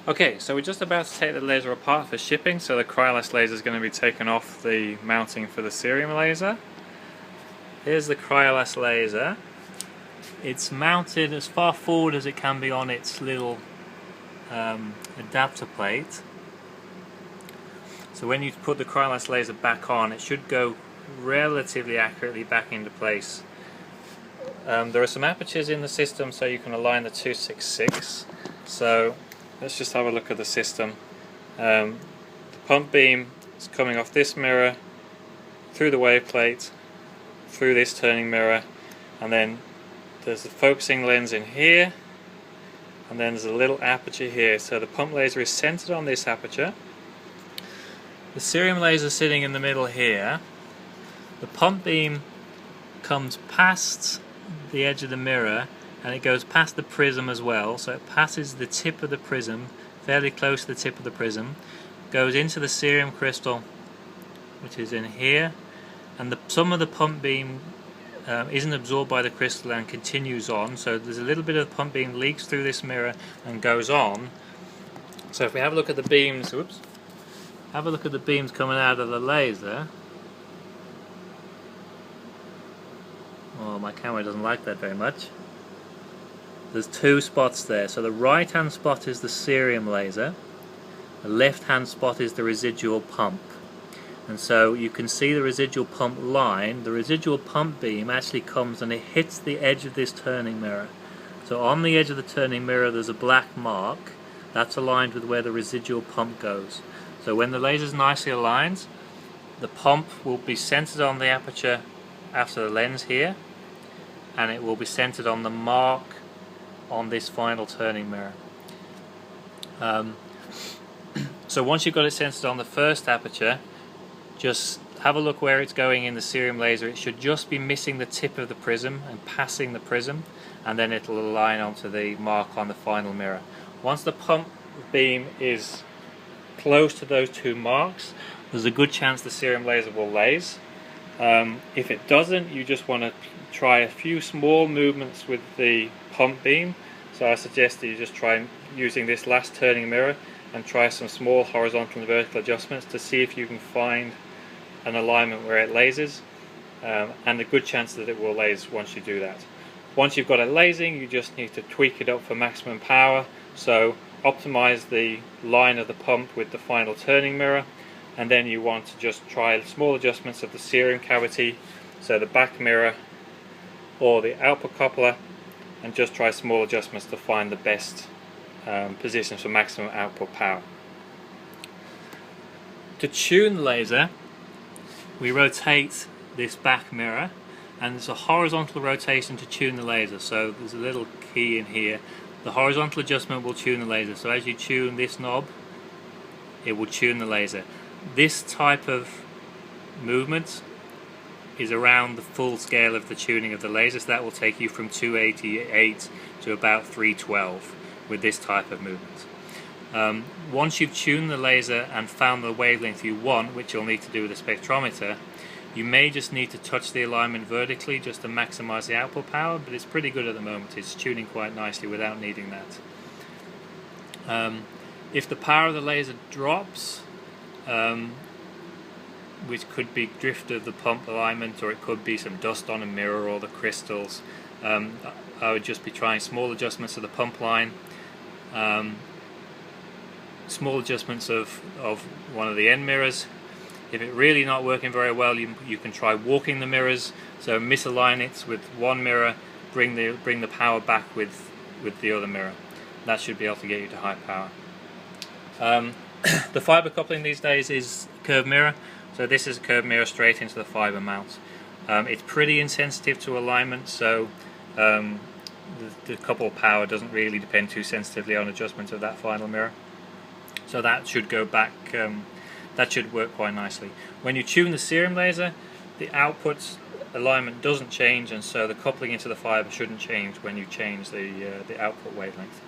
Okay, so we're just about to take the laser apart for shipping, so the Cryoless laser is going to be taken off the mounting for the cerium laser. Here's the Cryoless laser. It's mounted as far forward as it can be on its little adapter plate. So when you put the Cryoless laser back on, it should go relatively accurately back into place. There are some apertures in the system so you can align the 266. So let's just have a look at the system. The pump beam is coming off this mirror, through the wave plate, through this turning mirror, and then there's the focusing lens in here, and then there's a little aperture here. So the pump laser is centered on this aperture. The cerium laser sitting in the middle here. The pump beam comes past the edge of the mirror and it goes past the prism as well, so it passes the tip of the prism, fairly close to the tip of the prism, goes into the cerium crystal, which is in here, and some of the pump beam isn't absorbed by the crystal and continues on, so there's a little bit of pump beam leaks through this mirror and goes on. So if we have a look at the beams, have a look at the beams coming out of the laser. Oh, my camera doesn't like that very much. There's two spots there. So the right hand spot is the cerium laser, the left hand spot is the residual pump. And so you can see the residual pump line. The residual pump beam actually comes and it hits the edge of this turning mirror. So on the edge of the turning mirror there's a black mark. That's aligned with where the residual pump goes. So when the laser is nicely aligned, the pump will be centered on the aperture after the lens here, and it will be centered on the mark on this final turning mirror. So once you've got it centered on the first aperture, just have a look where it's going in the cerium laser. It should just be missing the tip of the prism and passing the prism, and then it'll align onto the mark on the final mirror. Once the pump beam is close to those two marks, there's a good chance the cerium laser will laze. If it doesn't, you just want to try a few small movements with the pump beam. So I suggest that you just try using this last turning mirror and try some small horizontal and vertical adjustments to see if you can find an alignment where it lasers, and a good chance that it will laze once you do that. Once you've got it lasing, you just need to tweak it up for maximum power. So optimize the line of the pump with the final turning mirror, and then you want to just try small adjustments of the cerium cavity, so the back mirror or the output coupler, and just try small adjustments to find the best positions for maximum output power. To tune the laser, we rotate this back mirror, and there's a horizontal rotation to tune the laser. So there's a little key in here. The horizontal adjustment will tune the laser. So as you tune this knob, it will tune the laser. This type of movement is around the full scale of the tuning of the laser, so that will take you from 288 to about 312 with this type of movement. Once you've tuned the laser and found the wavelength you want, which you'll need to do with a spectrometer, you may just need to touch the alignment vertically just to maximize the output power, but it's pretty good at the moment. It's tuning quite nicely without needing that. If the power of the laser drops, which could be drift of the pump alignment, or it could be some dust on a mirror or the crystals, I would just be trying small adjustments of the pump line, small adjustments of one of the end mirrors. If it's really not working very well, you can try walking the mirrors, so misalign it with one mirror, bring the power back with the other mirror. That should be able to get you to high power. The fiber coupling these days is curved mirror, so this is a curved mirror straight into the fiber mount. It's pretty insensitive to alignment, so the couple power doesn't really depend too sensitively on adjustment of that final mirror. So that should go back, that should work quite nicely. When you tune the cerium laser, the output alignment doesn't change, and so the coupling into the fiber shouldn't change when you change the output wavelength.